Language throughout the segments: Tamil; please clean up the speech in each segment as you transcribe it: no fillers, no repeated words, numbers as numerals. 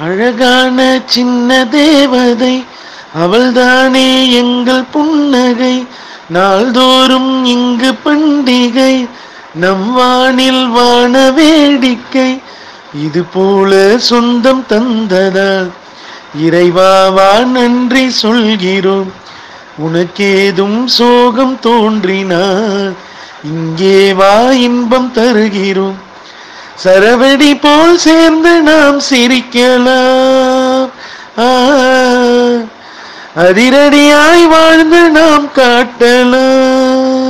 அழகான சின்ன தேவதை அவள்தானே எங்கள் புன்னகை. நாள்தோறும் இங்கு பண்டிகை, நம் வானில் வான வேடிக்கை. இது போல சொந்தம் தந்ததால் இறைவாவா நன்றி சொல்கிறோம். உனக்கேதும் சோகம் தோன்றினால் இங்கே வா இன்பம் தருகிறோம். சரவெடி போல் சேர்ந்து நாம் சிரிக்கலாம். அதிரடியாய் வாழ்ந்து நாம் காட்டலாம்.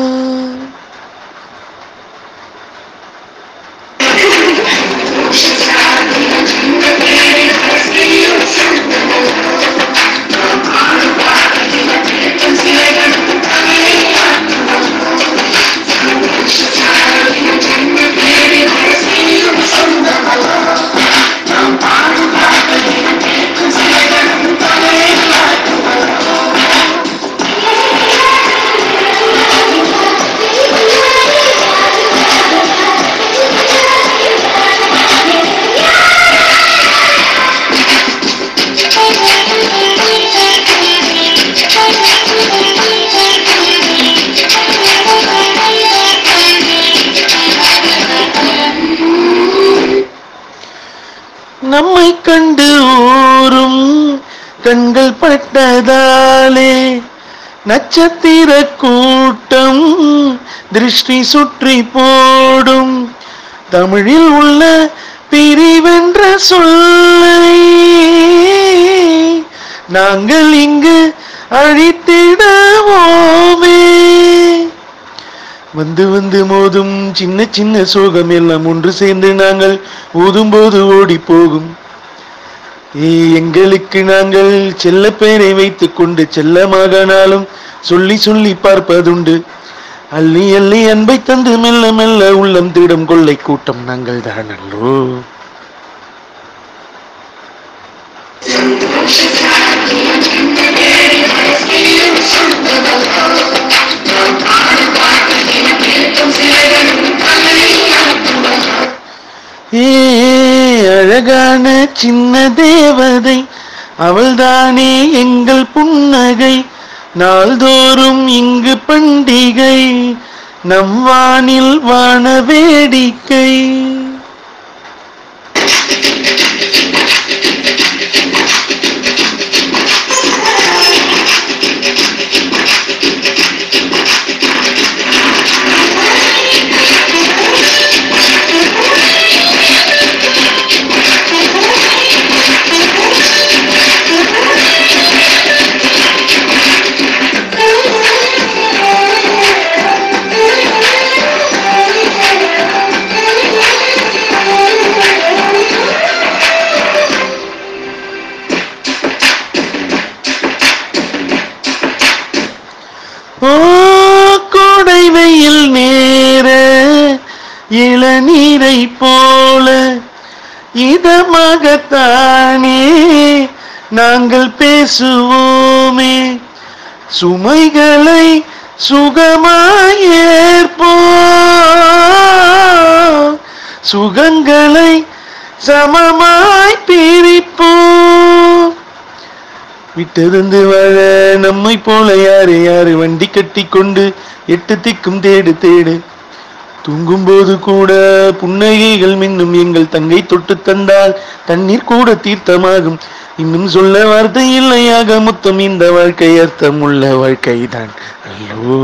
நம்மை கண்டு ஊரும் கண்கள் பட்டதாலே நட்சத்திர கூட்டம் திருஷ்டி சுற்றி போடும். தமிழில் உள்ள பிரிவென்ற சொல்லை நாங்கள் இங்கு அழித்திடவோமே. வந்து வந்து மோதும் சின்ன சின்ன சோகம் எல்லாம் ஒன்று சேர்ந்து நாங்கள் ஊதும் போது ஓடி போகும். எங்களுக்கு நாங்கள் செல்ல பெயரை வைத்துக் கொண்டு செல்லமாகனாலும் சொல்லி சொல்லி பார்ப்பதுண்டு. அள்ளி அள்ளி அன்பை தந்து மெல்ல மெல்ல உள்ளம் தேடும் கொள்ளை கூட்டம் நாங்கள் தான் அல்லோ. அழகான சின்ன தேவதை அவள்தானே எங்கள் புன்னகை. நாள்தோறும் இங்கு பண்டிகை, நம் வானில் வான வேடிக்கை. ஓ கோடை வெயில் நேர இளநீரை போல இதமாகத்தானே நாங்கள் பேசுவோமே. சுமைகளை சுகமாய் ஏற்போம், சுகங்களை சமமாய் பிரிப்போம். விட்டிருந்து வாழ நம்மை போல யாரு யாரு வண்டி கட்டி கொண்டு எட்டு திக்கும் தேடு தேடு. தூங்கும் போது கூட புன்னகைகள் மின்னும் எங்கள் தங்கை தொட்டு தந்தால் தண்ணீர் கூட தீர்த்தமாகும். இன்னும் சொல்ல வார்த்தை இல்லையாக மொத்தம் இந்த வாழ்க்கை அர்த்தம் உள்ள வாழ்க்கை தான் அல்லோ.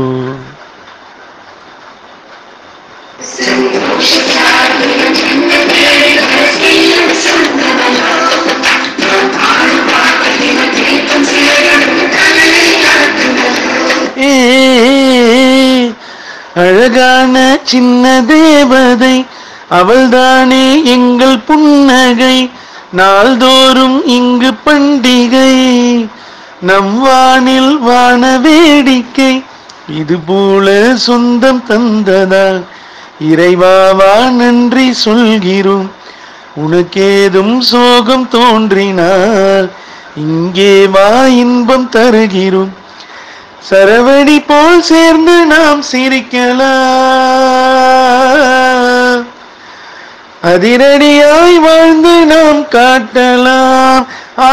அழகான சின்ன தேவதை அவள்தானே எங்கள் புன்னகை. நாள்தோறும் இங்கு பண்டிகை, நம் வானில் வான வேடிக்கை. இது போல சொந்தம் தந்ததால் இறைவாவா நன்றி சொல்கிறோம். உனக்கேதும் சோகம் தோன்றினால் இங்கே வா இன்பம் தருகிறோம். சரவடி போல் சேர்ந்து நாம் சிரிக்கலாம். அதிரடியாய் வாழ்ந்து நாம் காட்டலாம். ஆ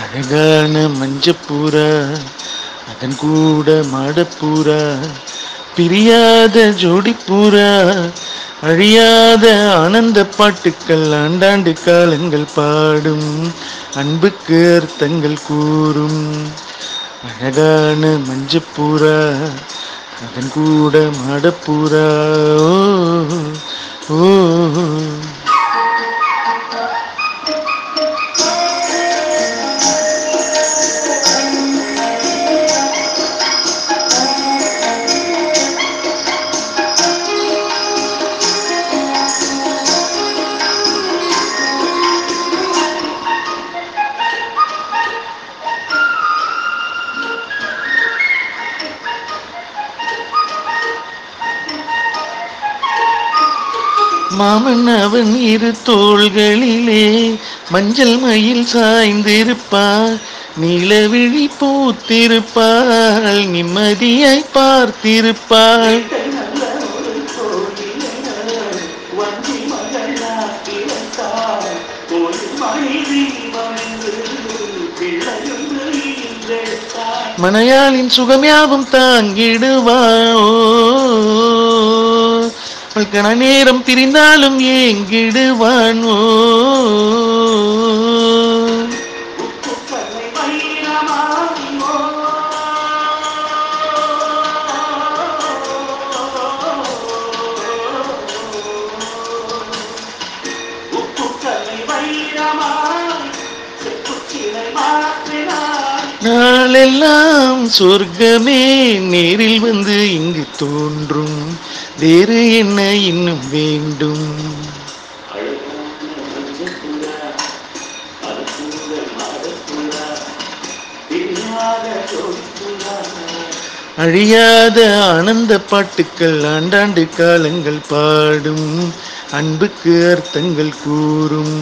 அழகான மஞ்சப்புறா அதன் கூட மாடப்புறா பிரியாத ஜோடிப்புறா அழியாத ஆனந்த பாட்டுக்கள் ஆண்டாண்டு காலங்கள் பாடும் அன்புக்கு அர்த்தங்கள் கூறும். அழகான மஞ்சப்புறா அதன் கூட மாடப்புறா ஓ ஓ மாமன் அவன் இரு தோள்களிலே மஞ்சள் மயில் சாய்ந்திருப்பாள், நீலவிழி பூத்திருப்பாள், நிம்மதியாய் பார்த்திருப்பாள். மனையாளின் சுகமியாவும் தாங்கிடுவாள். கன நேரம் பிரிந்தாலும் ஏங்கிடுவான். நாளெல்லாம் சொர்க்கமே நேரில் வந்து இங்கு தோன்றும், வேறு என்ன இன்னும் வேண்டும்? அழியாத ஆனந்த பாட்டுக்கள் ஆண்டாண்டு காலங்கள் பாடும் அன்புக்கு அர்த்தங்கள் கூறும்.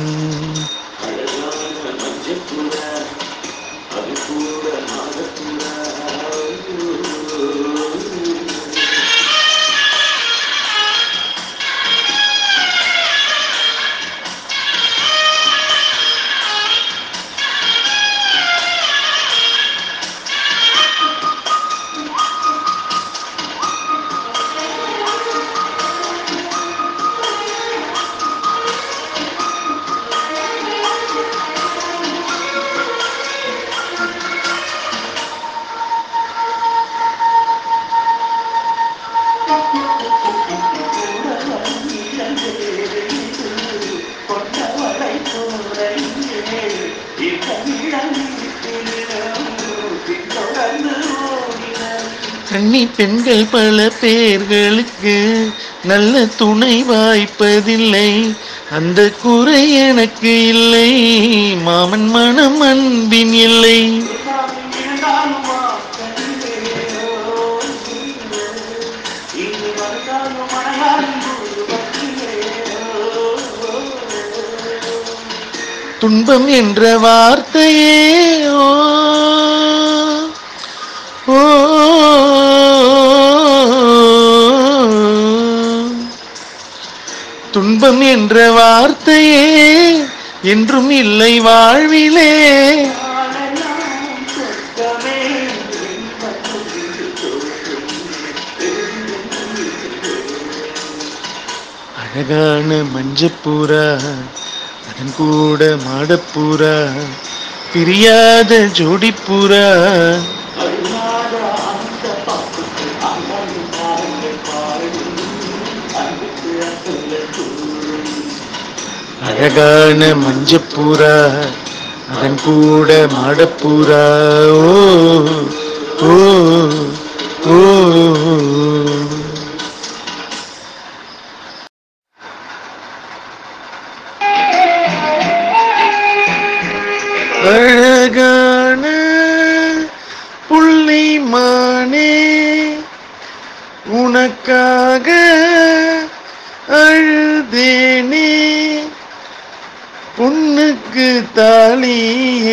கன்னி பெண்கள் பல பேர்களுக்கு நல்ல துணை வாய்ப்பதில்லை, அந்த குறை எனக்கு இல்லை, மாமன் மனம் அன்பின் இல்லை. துன்பம் என்ற வார்த்தையே ஓ துன்பம் என்ற வார்த்தையே என்றும் இல்லை வாழ்விலே. அழகான மஞ்சப்புறா அதன் கூட மாடப்புறா பிரியாத ஜோடிப்புறா அழகான மஞ்சப்புறா அதன் கூட மாடப்புறா ஓ ஓ ஓ அழகான புள்ளிமானே உனக்காக அழுதேனே பொண்ணுக்கு தாலி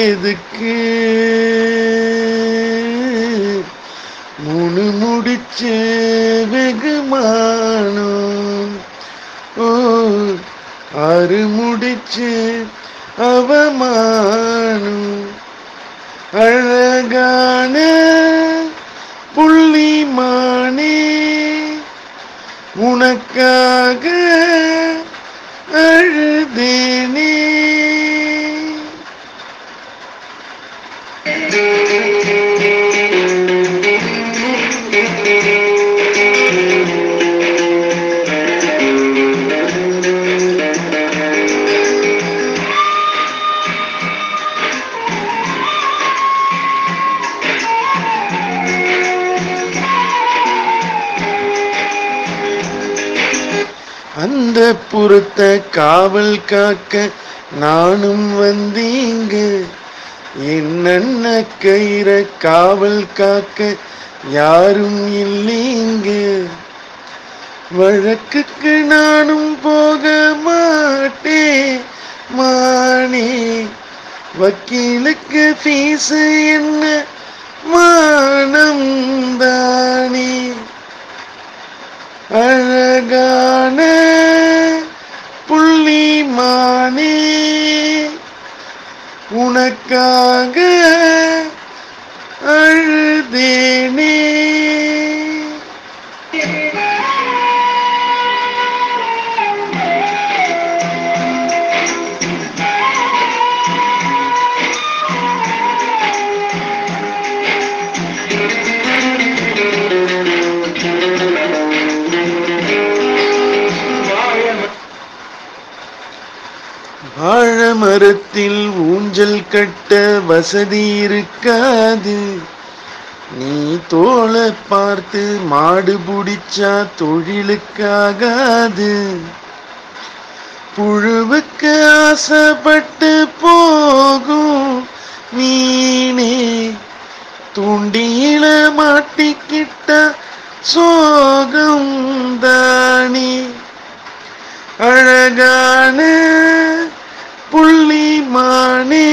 எதுக்கு மூணு முடிச்சு வெகுமானம் ஓ ஆறு முடிச்சு அவமானம் அழகான புள்ளிமானே உனக்காக அழுதேனே அந்த புறத்த காவல் காக்க நானும் வந்தீங்க என்னென்ன கயிற காவல் காக்க யாரும் இல்லீங்க வழக்குக்கு நானும் போக மாட்டேன் மானே வக்கீலுக்கு ஃபீஸ் என்ன மானம் தானே அழகான புள்ளிமானே உனக்காக அழுதேனே வாழ மரத்தில் ஊஞ்சல் கட்ட வசதி இருக்காது நீ தோளை பார்த்து மாடு புடிச்சா தொழிலுக்காகாது புழுவுக்கு ஆசைப்பட்டு போகும் மீனே தூண்டியில மாட்டிக்கிட்ட சோகம் தானே அழகான புள்ளிமானே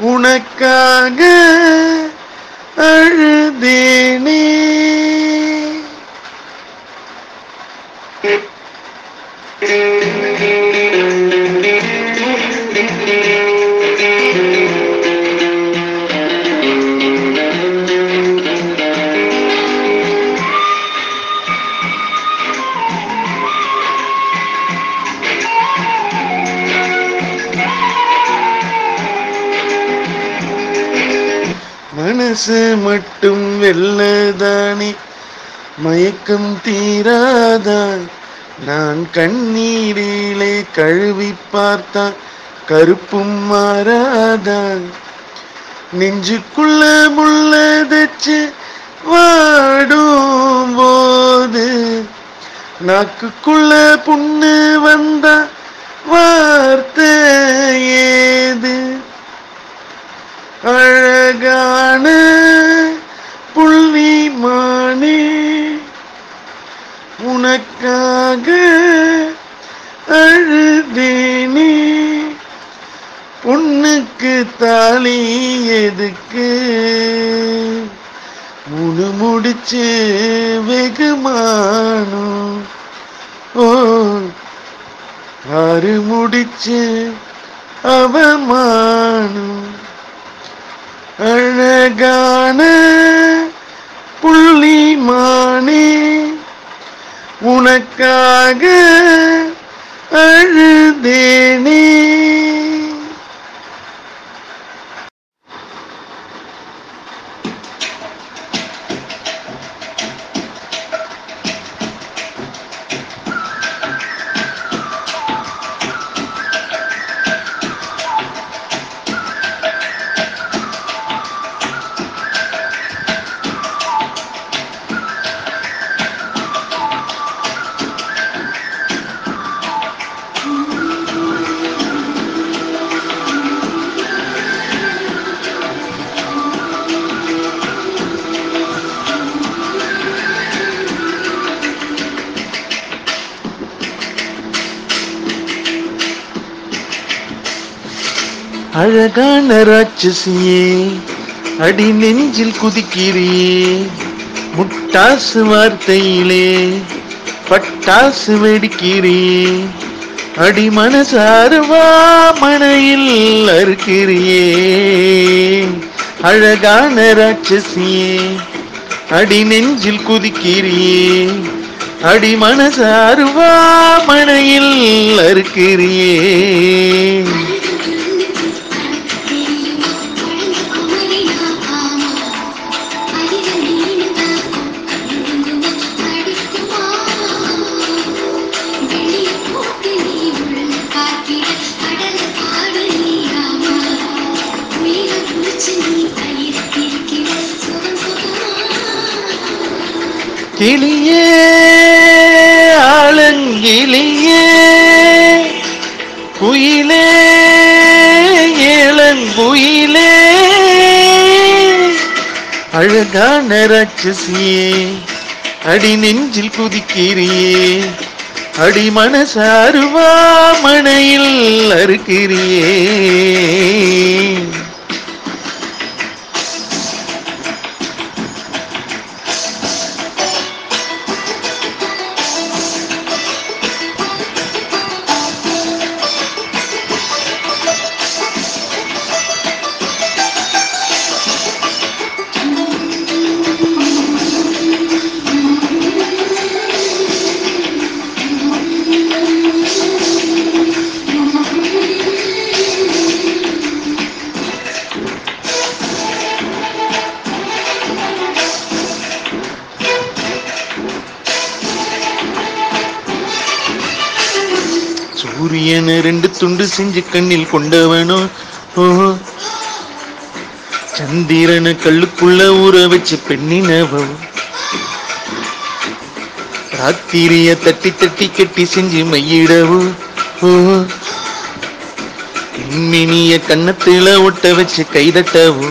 உனக்காக அழுதேனே மனசு மட்டும் வெல்லதானே மயக்கம் தீராதான் நான் கண்ணீரிலே கழுவி பார்த்தா கருப்பும் மாறாதான் நெஞ்சுக்குள்ள முள்ளதச்சு வாடும் போது நாக்குக்குள்ள புண்ணு வந்தா வார்த்தை ஏது அழகான புள்ளிமானே உனக்காக அழுதேனே பொண்ணுக்கு தாலி எதுக்கு மூணு முடிச்சு வெகுமானம் ஓ ஆறு முடிச்சு அவமானம் அழகான புள்ளிமானே உனக்காக அழுதேனே. அழகான ராட்சசியே, அடி நெஞ்சில் குதிக்கிறியே, முட்டாசு வார்த்தையிலே பட்டாசு வெடிக்கிறியே, அடி மனசாருவா மனையில் அறுக்கிறியே. அழகான ராட்சசியே, அடி நெஞ்சில் குதிக்கிறியே, அடி மனசாருவா மனையில் அறுக்கிறியே. கிளியே ஆலங்கிளியே, குயிலே ஏலங்குயிலே, அழகான ராட்சசியே, அடி நெஞ்சில் குதிக்கிறியே, அடி மனசாருவா மனையில் அறுக்கிறியே. சூரியனை 2 துண்டு செஞ்சு கண்ணில் கொண்டவனோ, ஓ சந்திரனை கல்லுக்குள்ள ஊற வச்சு பெண்ணினவோ, ராத்திரிய தட்டி தட்டி கட்டி செஞ்சு மையிடவோ, ஓ மினிய கண்ணத்துல ஒட்ட வச்சு கைதட்டவோ,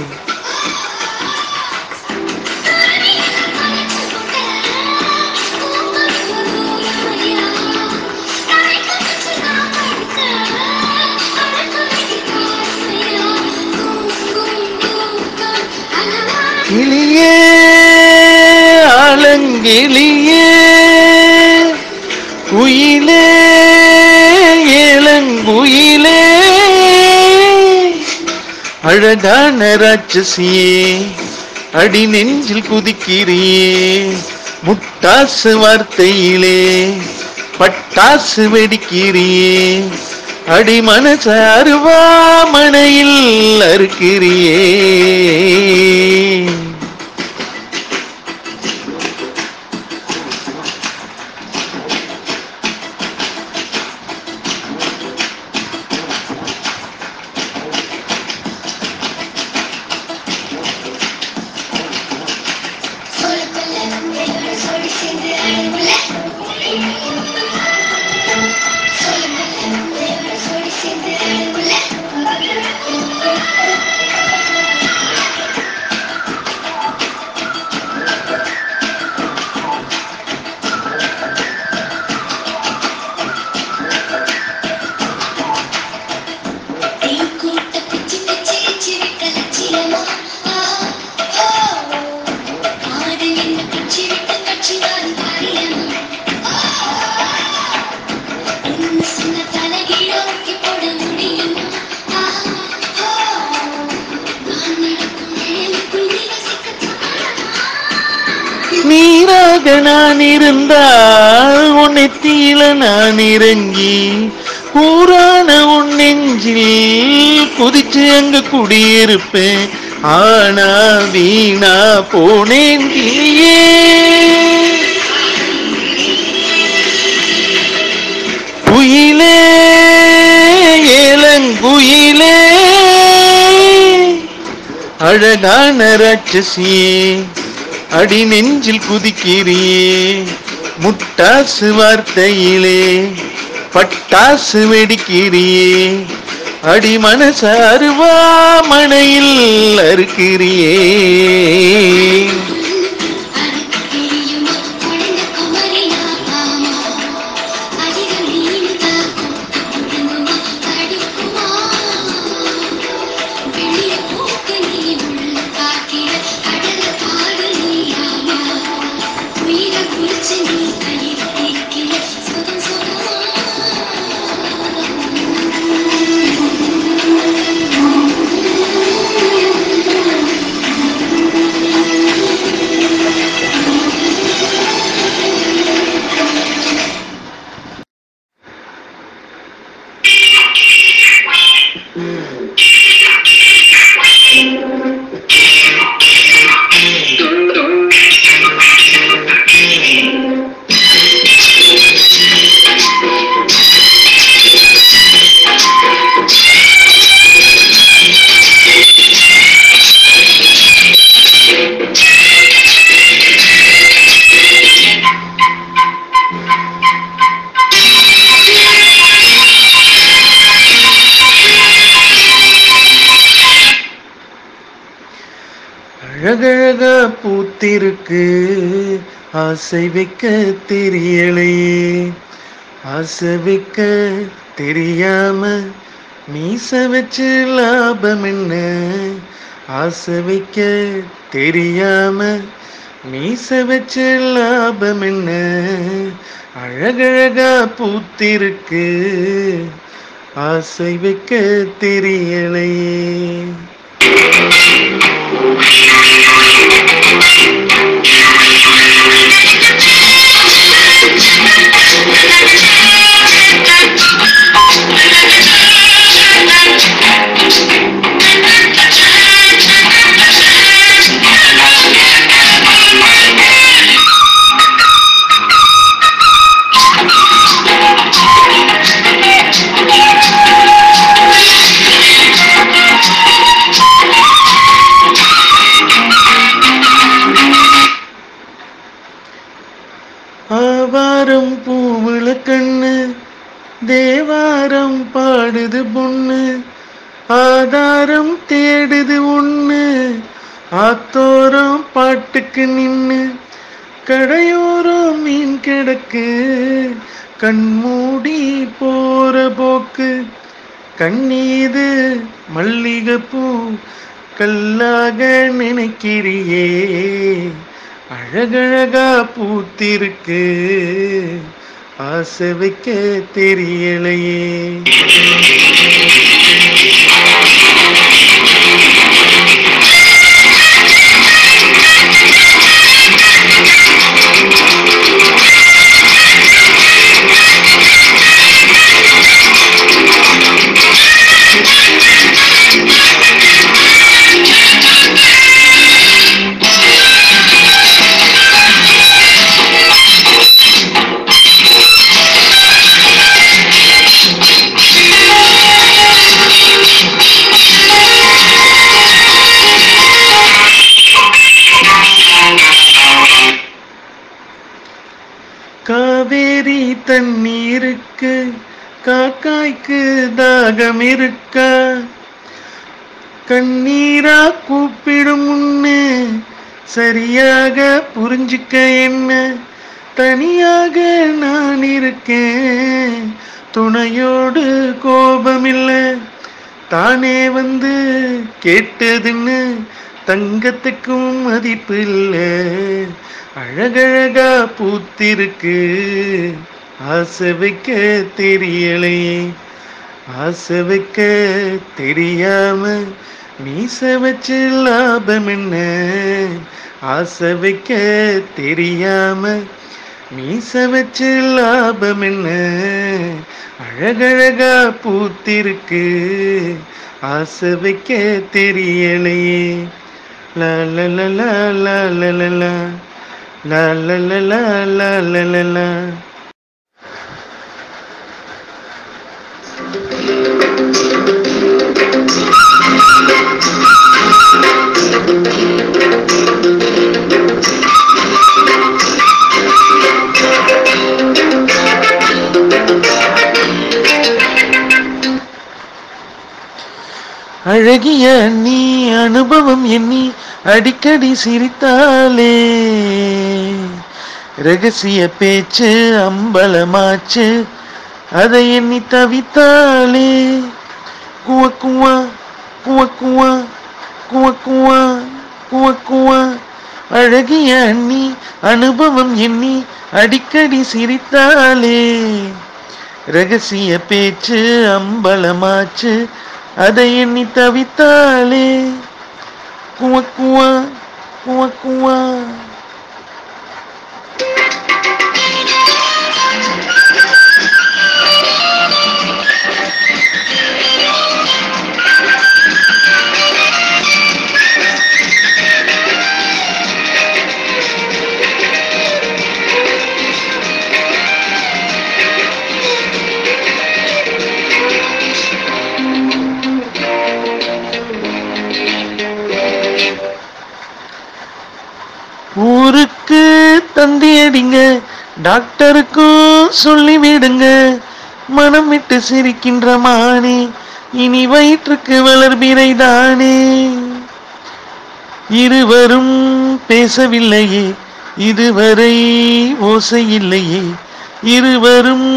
கிளியே ஆலங்கிளியே, குயிலே ஏலங்குயிலே, அழகான ராட்சசியே, அடி நெஞ்சில் குதிக்கிறியே, முட்டாசு வார்த்தையிலே பட்டாசு வெடிக்கிறியே, அடி மனசாருவா மனையில் அறுக்கிறியே. நீராக நான் இருந்தால் உன் நெத்தியில நான் இறங்கி ஊரான உன் நெஞ்சில் குதிச்சு அங்க குடியிருப்பேன். ஆனா வீணா போனேன் கிளியே. குயிலே ஏலங்குயிலே அழகான ராட்சசியே அடி நெஞ்சில் குதிக்கிறியே. முட்டாசு வார்த்தையிலே பட்டாசு வெடிக்கிறியே. அடி மனச அருவாமனையில் அறுக்கிறியே. அழகழகா பூத்திருக்கு ஆசை வைக்க தெரியலையே. ஆசை வைக்க தெரியாம மீச வச்சு லாபம் என்ன. ஆசை வைக்க தெரியாம மீச வச்சு லாபம் என்ன. அழகழகா பூத்திருக்கு ஆசை வைக்க தெரியலையே. ஆவாரம் பூவுல கண்ணு தேவாரம் பாடுது பொண்ணு. ஆதாரம் தேடுது ஒண்ணு ஆத்தோரம் பாட்டுக்கு நின்னு. கடையோரம் மீன் கிடக்கு கண்மூடி போற போக்கு. கண்ணீது மல்லிகைப்பூ கல்லாக நினைக்கிறியே. அழகழகா பூத்திருக்கு ஆசை வைக்க தெரியலையே. காவேரி தண்ணீருக்கு காக்காய்க்கு தாகம் இருக்கா. கண்ணீரா கூப்பிடும் முன்னு சரியாக புரிஞ்சுக்க என்ன. தனியாக நான் இருக்கேன் துணையோடு கோபமில்லை. தானே வந்து கேட்டதுன்னு தங்கத்துக்கும் மதிப்பு இல்லை. அழகழகா பூத்திருக்கு ஆசை வைக்க தெரியலையே. ஆசை வைக்க தெரியாம மீச வச்சு லாபம் என்ன ஆசை வைக்க தெரியாம மீச வச்சு லாபம் என்ன அழகழகா பூத்திருக்கு ஆசை வைக்க தெரியலையே லா லா லா லா லா லா லா லா லா லா லா லா லா லா லா. அழகிய நீ அனுபவம் எண்ணி அடிக்கடி சிரித்தாலே ரகசிய பேச்சு அம்பலமாச்சு அதை எண்ணி தவித்தாலே குவக்குவா குவக்குவா குவக்குவா குவக்குவா. அழகிய நீ அனுபவம் எண்ணி அடிக்கடி சிரித்தாலே ரகசிய பேச்சு அம்பலமாச்சு அதை எண்ணி தவித்தாலே குவக்குவா குவக்குவா. ஊருக்கு தந்தியடிங்க டாக்டருக்கும் சொல்லிவிடுங்க மனம் விட்டு சிரிக்கின்ற மானே இனி வயிற்றுக்கு வளர்பிறைதானே. இருவரும் பேசவில்லையே இதுவரை ஓசை இல்லையே இருவரும்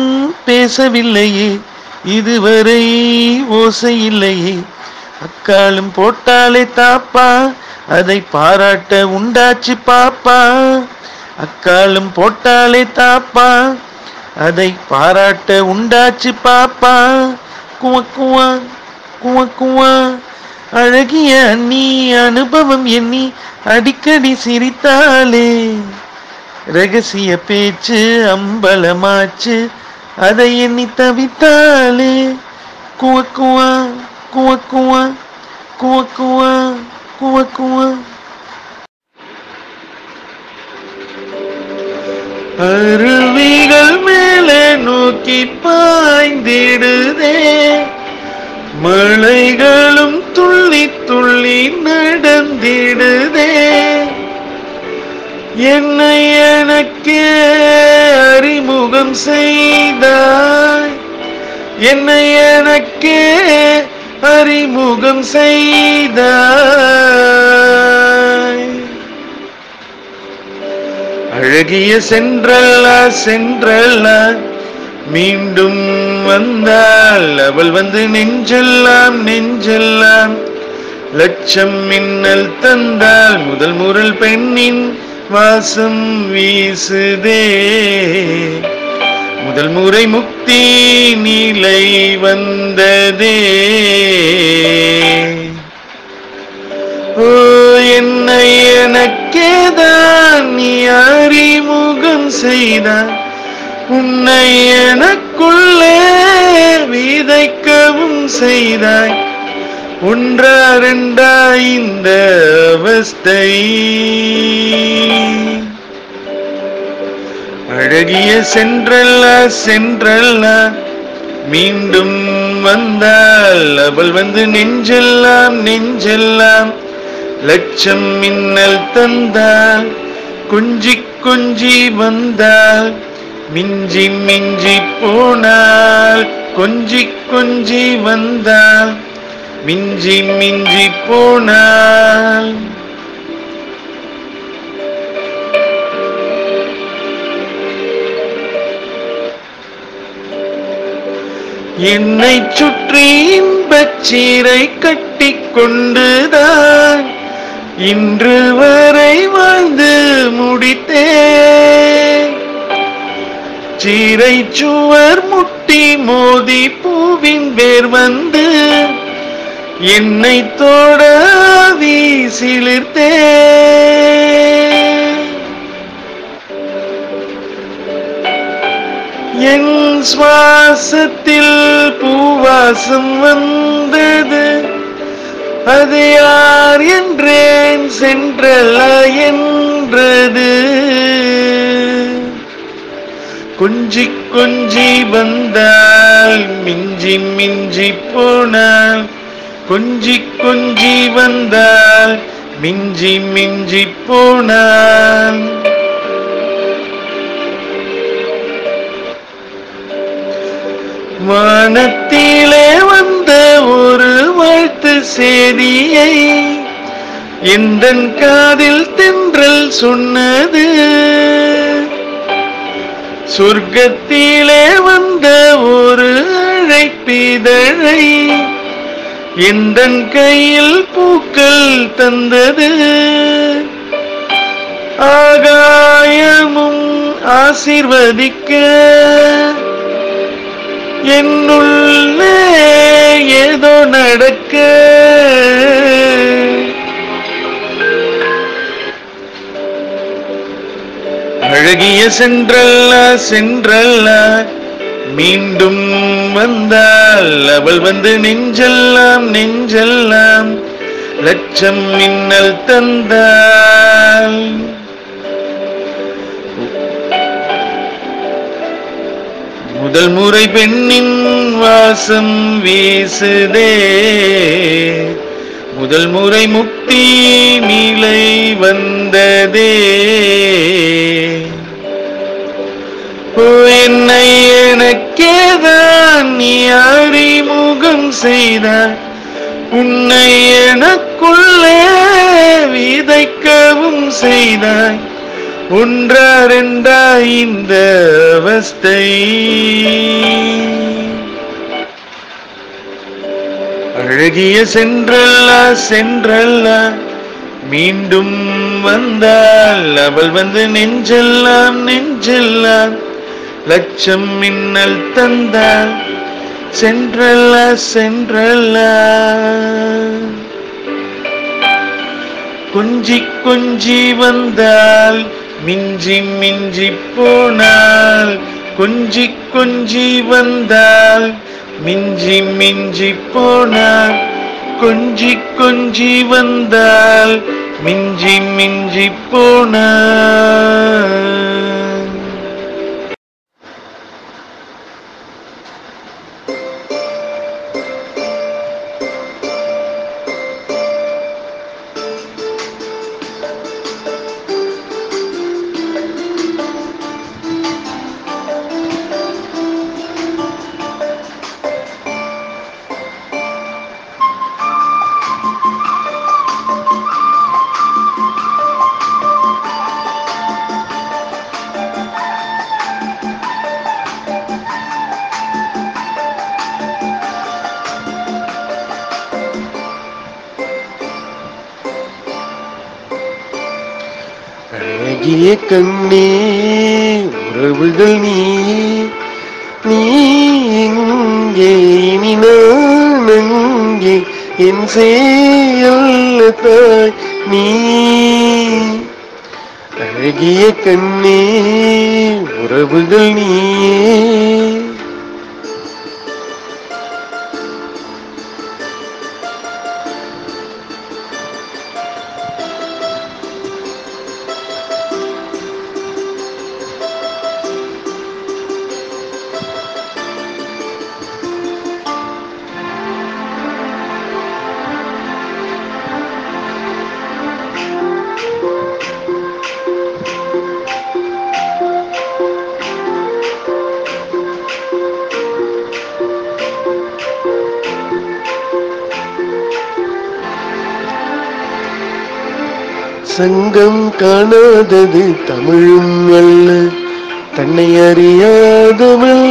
பேசவில்லையே இதுவரை ஓசை இல்லையே. அக்காலும் போட்டாலே தாப்பா அதை பாராட்ட உண்டாச்சு பாப்பா அக்காலும் போட்டாலே தாப்பா அதை பாராட்ட உண்டாச்சு பாப்பா குவக்குவா குவக்குவா. அழகிய நீ அனுபவம் எண்ணி அடிக்கடி சிரித்தாலே ரகசிய பேச்சு அம்பலமாச்சு அதை எண்ணி தவித்தாலே குவக்குவா குவக்குவா குவக்குவா குவக்குவா. அருவிகள் மேலே நோக்கி பாய்ந்திடுதே மலைகளும் துள்ளி துள்ளி நடந்திடுதே என்னை எனக்கு அறிமுகம் செய்தாய் என்னை எனக்கு அறிமுகம் செய்தாய். அழகிய சென்றல்லா சென்றல்லா மீண்டும் வந்தாள் அவள் வந்து நெஞ்செல்லாம் நெஞ்செல்லாம் லட்சம் மின்னல் தந்தாள் முதல் முரல் பெண்ணின் வாசம் வீசுதே முதல் முறை முக்தி நிலை வந்ததே. ஓ என்னை எனக்கேதான் நீ அறிமுகம் செய்தாய் உன்னை எனக்குள்ளே விதைக்கவும் செய்தாய் ஒன்றா ரெண்டா இந்த அவஸ்தை. அழகிய சென்றல்லா சென்றல்லா மீண்டும் வந்தாள் அவள் வந்து நெஞ்செல்லாம் நெஞ்செல்லாம் லட்சம் மின்னல் தந்தாள் கொஞ்சி கொஞ்சி வந்தாள் மிஞ்சி மிஞ்சி போனாள் கொஞ்சி கொஞ்சி வந்தாள் மிஞ்சி மிஞ்சி போனாள். என்னை சுற்றி இன்பச் சீரை கட்டி கொண்டுதான் இன்று வரை வாழ்ந்து முடித்தேன். சீரை சுவர் முட்டி மோதி பூவின் வேர் வந்து என்னை தோட வீசிலிர்த்தே என் சுவாசத்தில் பூவாசம் வந்தது அது யார் என்றேன் சென்றல்ல என்றது கொஞ்சி கொஞ்சி வந்தால் மிஞ்சி மிஞ்சி போனால் கொஞ்சி கொஞ்சி வந்தால் மிஞ்சி மிஞ்சி போனால் வானத்திலே வந்த ஒரு வாழ்த்து செய்தியை எந்தன் காதில் தென்றல் சொன்னது சொர்க்கத்திலே வந்த ஒரு அழைப்பிதழை எந்தன் கையில் பூக்கள் தந்தது ஆகாயமும் ஆசீர்வதிக்க என்னுள்ளே ஏதோ நடக்க அழகிய சென்றல்ல மீண்டும் வந்தாள் அவள் வந்து நெஞ்செல்லாம் லட்சம் மின்னல் தந்தாள் முதல் முறை பெண்ணின் வாசம் வீசுதே முதல் முறை முக்தி நிலை வந்ததே என்னை எனக்கேதான் நீ அறிமுகம் செய்தாய் உன்னை எனக்குள்ளே விதைக்கவும் செய்தாய் ஒன்றா இந்த அவஸ்தை அழகிய சென்றல்ல மீண்டும் வந்தாள் அவள் வந்து நெஞ்செல்லாம் லட்சம் மின்னல் தந்தாள் சென்றல்ல கொஞ்சி கொஞ்சி வந்தாள் மிஞ்சி மிஞ்சி போனால் கொஞ்சி கொஞ்சி வந்தாள் மிஞ்சி மிஞ்சி போனால் கொஞ்சி கொஞ்சி வந்தாள் மிஞ்சி மிஞ்சி போனால் அழகிய கண்ணே உறவுகள் நீ எங்கே இனி நான் அங்கே என் செயல்ல தாய் நீ அழகிய கண்ணே உறவுகள் நீயே சங்கம் காணாதது தமிழும் அல்ல தன்னை அறியாதவள்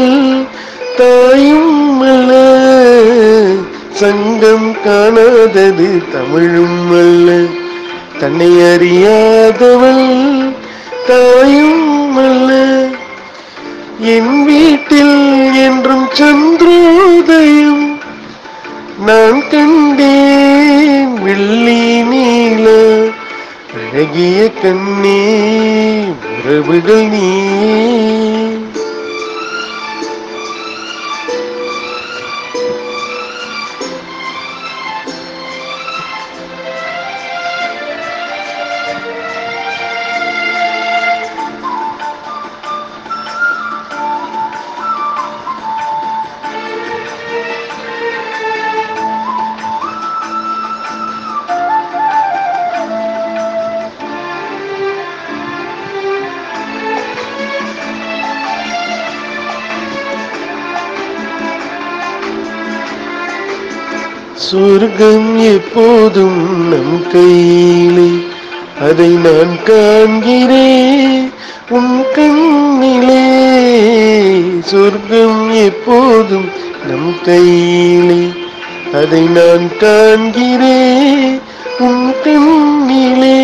தாயும் அல்ல சங்கம் காணாதது தமிழும் அல்ல தன்னை அறியாதவள் தாயும் அல்ல என் வீட்டில் என்றும் சந்திரோதயம் நான் கண்டேன் அழகிய கண்ணே உறவுகள் நீ. சொர்க்கம் எப்போதும் நம் கையிலே, அதை நான் காண்கிறேன் உன் கண்ணிலே. சொர்க்கம் எப்போதும் நம் கையிலே, அதை நான் காண்கிறேன் உன் கண்ணிலே.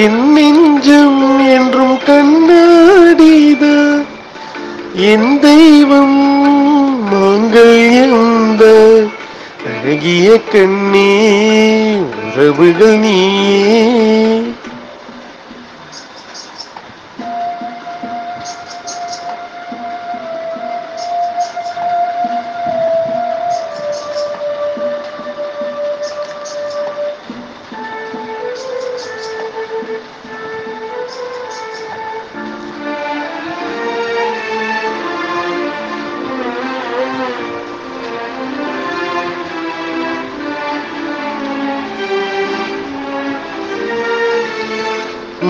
என் நெஞ்சம் என்றும் கண்ணாடிதான், என் தெய்வம் மாங்கல்யம்தான். அழகிய கண்ணே உறவுகள் நீயே.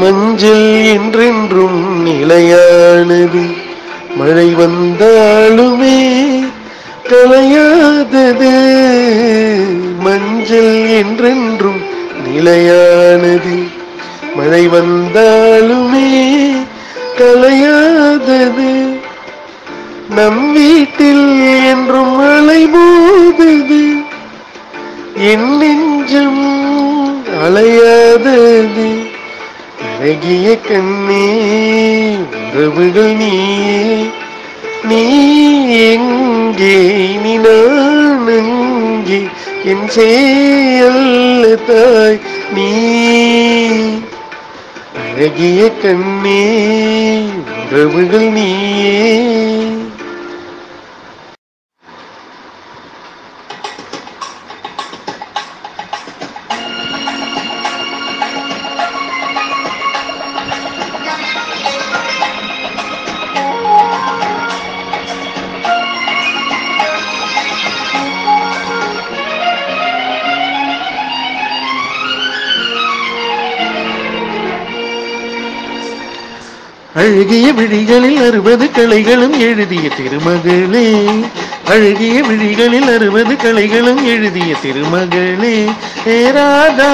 மஞ்சள் என்றென்றும் நிலையானது, மழை வந்தாலுமே கலையாதது. மஞ்சள் என்றென்றும் நிலையானது, மழை வந்தாலுமே கலையாதது. நம் வீட்டில் என்றும் மழை போதது, என் நெஞ்சம் அலையாதது. அழகிய கண்ணே உறவுகள் நீயே. நீ எங்கே நீ நான் எங்கே, என் செயல்ல தாய் நீ. அழகிய கண்ணே உறவுகள் நீயே. அழகிய விழிகளில் 60 கலைகளும் எழுதிய திருமகளே. அழகிய விழிகளில் 60 கலைகளும் எழுதிய திருமகளே. Hey Radha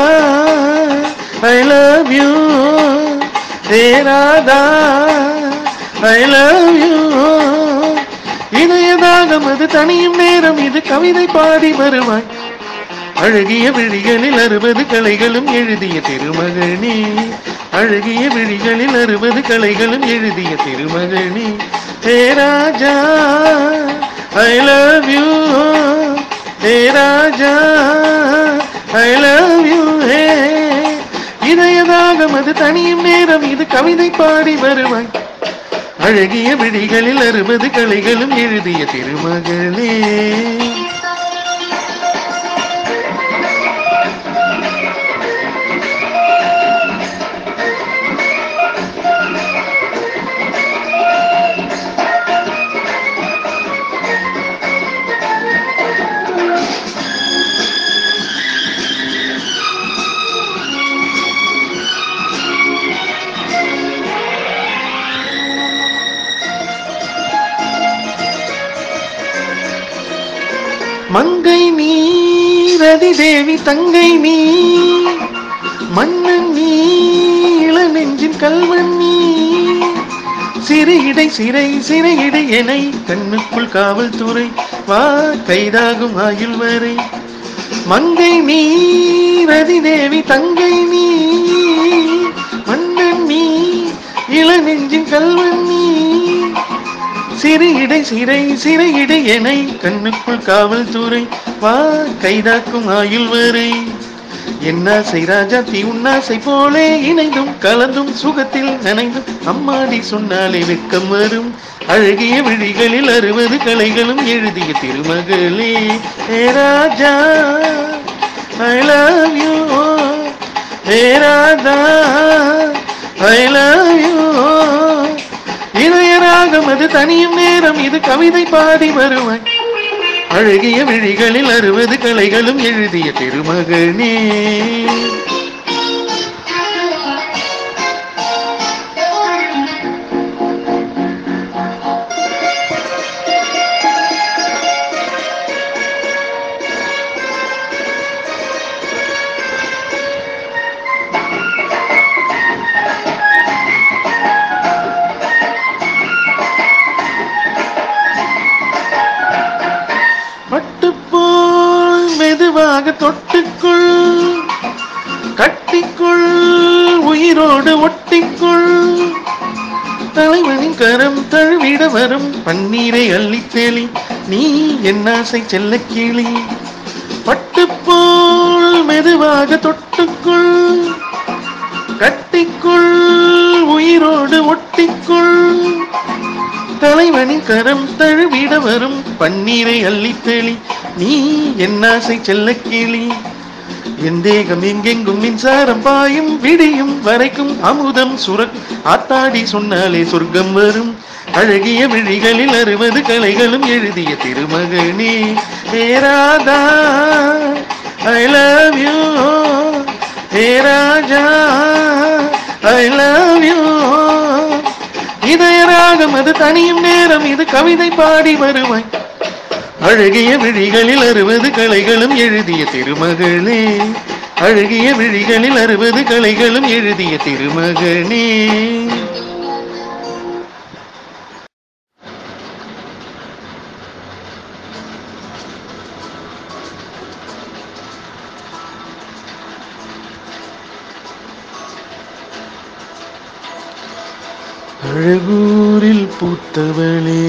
I love you, hey Radha I love you. இதயதாகம் அது தனியும் நேரம், இது கவிதை பாடி வருவாய். அழகிய விழிகளில் 60 கலைகளும் எழுதிய திருமகனே. அழகிய விழிகளில் 60 கலைகளும் எழுதிய திருமகனே. Hey Raja I love you, hey Raja I love you. Hey இதயதாகம் அது தனியும் நேரம், இது கவிதை பாடி வருவாய். அழகிய விழிகளில் 60 கலைகளும் எழுதிய திருமகளே. மங்கை நீ ரதி தேவி தங்கை நீ, மன்னன் நீ இள நெஞ்சின் கல்வன் நீ. சிறையிடை சிறை சிறையிடை எனை கண்ணுக்குள் காவல்துறை, வா கைதாகும் ஆயுள் வரை. மங்கை நீ ரதி தேவி தங்கை நீ, மன்னன் நீ இள நெஞ்சின் கல்வன் நீ. சிறையிடை சிறை சிறையிடை எனை கண்ணுக்குள் காவல்துறை, வா கைதாக்கும் ஆயுள் வரை. என்னாசை ராஜாத்தி உன்னாசை போலே இணைந்தும் கலந்தும் சுகத்தில் நனைந்தும் அம்மாடி சொன்னாலே வெட்கம் வரும் அழகிய விழிகளில் 60 கலைகளும் எழுதிய திருமகளே ஏ ராஜா ஐ லவ் யூ ஏ ராதா ஐ லவ் யூ இதய ராகம் அது தனியும் நேரம் இது கவிதை பாடி வருவாய் அழகிய விழிகளில் 60 கலைகளும் எழுதிய திருமகனே பட்டுப்போல் மெதுவாக தொட்டுக்குள் கட்டிக்குள் உயிரோடு ஒட்டிக்குள் தலைவனின் கரம் தழுவிட வரும் பன்னீரை அள்ளித்தேளி நீ என்னாசை செல்ல கிளி பட்டுப்போல் மெதுவாக தொட்டுக்குள் கட்டிக்குள் உயிரோடு ஒட்டிக்குள் தலைவனின் கரம் தழுவிட வரும் பன்னீரை அள்ளித்தெளி நீ என்னாசை செல்ல கிளி என் தேகம் எங்கெங்கும் மின்சாரம் பாயும் விடியும் வரைக்கும் அமுதம் சுரக்கும் ஆத்தாடி சொன்னாலே சொர்க்கம் வரும் அழகிய விழிகளில் 60 கலைகளும் எழுதிய திருமகனே ஏ ராதா ஐ லவ் யூ ஏ ராஜா ஐ லவ் யூ இதய ராகம் அது தனியும் நேரம் இது கவிதை பாடி வருவாய் அழகிய விழிகளில் 60 கலைகளும் எழுதிய திருமகளே அழகிய விழிகளில் 60 கலைகளும் எழுதிய திருமகனே அழகூரில் பூத்தவளே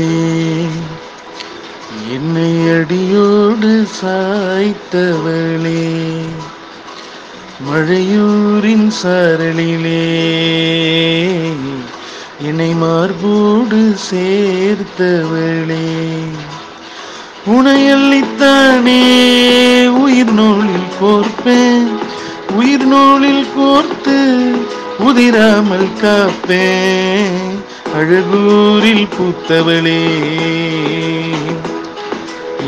என்னை அடியோடு சாய்த்தவளே மழையூரின் சாரலிலே என்னை மார்போடு சேர்த்தவளே உனையள்ளித்தானே உயிர் நூலில் கோர்ப்பேன் உயிர் நூலில் கோர்த்து உதிராமல் காப்பேன் அழகூரில் பூத்தவளே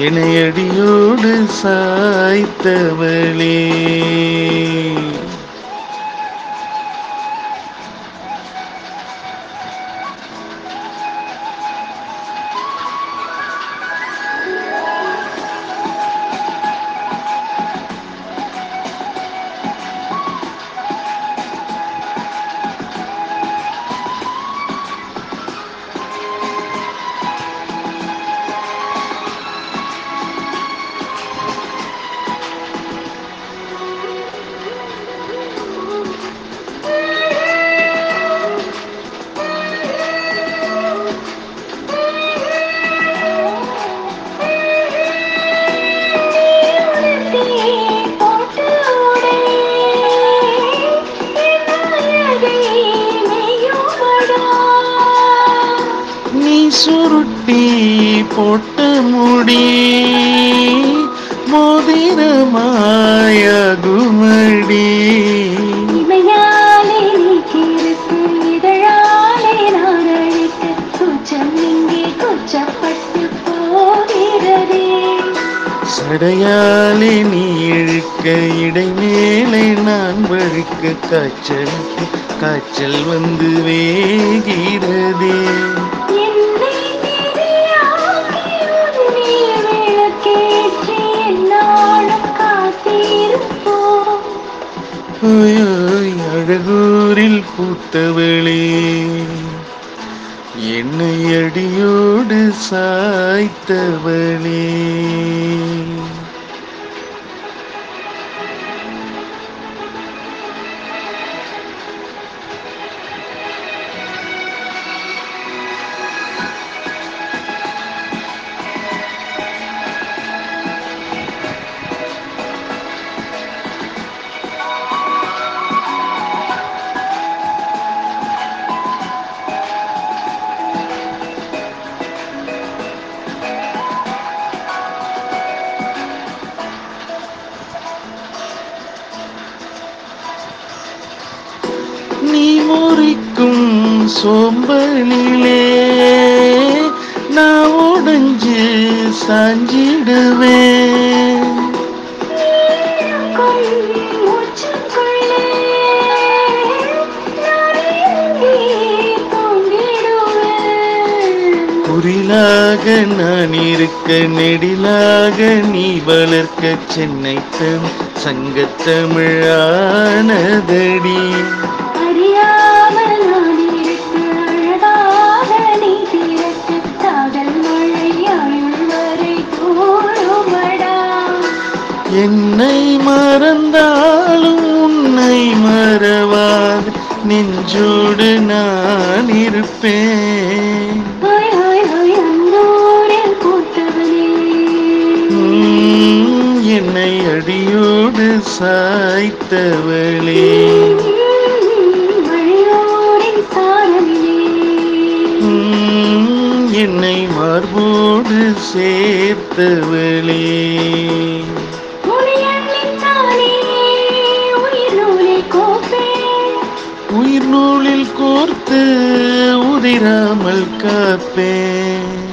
என்னை அடியோடு சாய்த்தவளே சுருட்டி போட்ட முடி மோதிரமாயகுமடி இமையாலே நீ கிறுக்கு இதழாலே நான் அழைக்க கூச்சம் இங்கே கூச்சப்பட்டு போகிறதே சடையாலே நீ இழுக்க இடைமேலே நான் வழுக்க காய்ச்சல் வந்து வேகிறதே அழகூரில் பூத்தவளே என்னை அடியோடு சாய்த்தவளே முறிக்கும் சோம்பலிலே நான் உடைஞ்சு சாஞ்சிடுவேன். குறிலாக நான் இருக்க நெடிலாக நீ வளர்க்க சென்னை சங்கத்தமிழானதடி. அறியாமல் நான் இருக்க அழகாக நீ திறக்க காதல் மழையாயுள் வரை தோழுமடா. என்னை மறந்தாலும் உன்னை மறவாது நெஞ்சோடு நான் இருப்பேன். என்னை அடியோடு சாய்த்தவளே, என்னை மார்போடு சேர்த்தவளே. உயிர் நூலில் கோர்த்து உதிராமல் காப்பேன்.